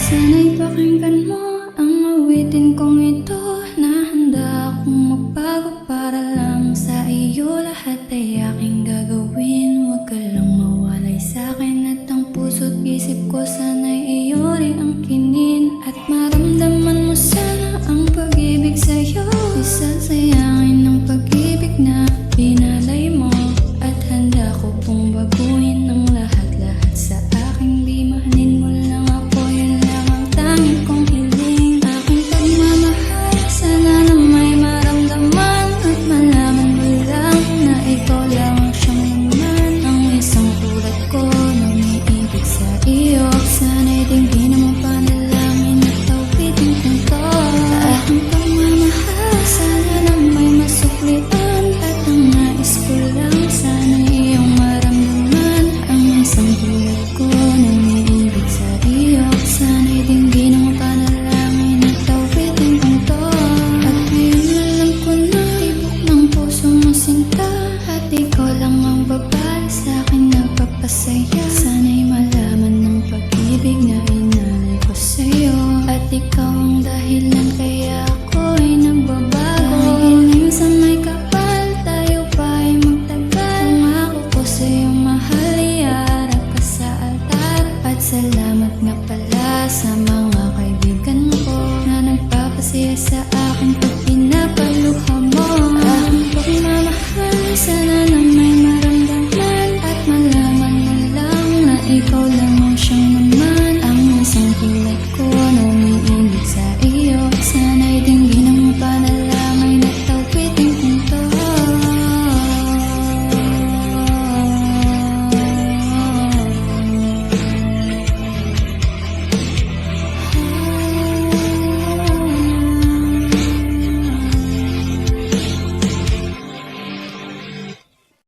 Sana'y pakinggan mo ang awitin kong ito, na handa akong magbago para lang sa iyo. Lahat ay aking gagawin, huwag ka lang mawalay sa'kin. At ang puso't isip ko sana'y iyo rin ang kinin. At maramdaman mo sana ang pag-ibig sa'yo. Isasayangin ang pag-ibig na pinalay mo. At handa ko pong baguhin ang lahat-lahat sa aking di mahalin mo lang ako. Yun lang ang tanging kong hiling. Aking pagmamahal, sana na may maramdaman. At malaman mo lang na ikaw lang ang siyang naman. Ang isang tulad ko na umiibig sa iyo. Sana'y dinggin mo panalangin at tawitin kong to. Aking pagmamahal, sana na may masuklian. At ang nais ko lang, sana iyong maramdaman. Ang isang tulad ko na umiibig sa iyo. Sana'y dinggin mo panalangin at tawitin kong to. At ngayon alam ko na tibok ng puso mo sinta. At ikaw lang ang babae sa'kin nagpapasaya. Sana'y malaman ng pag-ibig na inalay ko sa'yo. At ikaw ang dahilan kaya ako'y nagbabago. Dahil sa may kapal, tayo pa ay magtagal. Pangako ko sa'yo mahal, iarap ka sa altar. At salamat nga pala sa mga kaibigan ko na nagpapasaya sa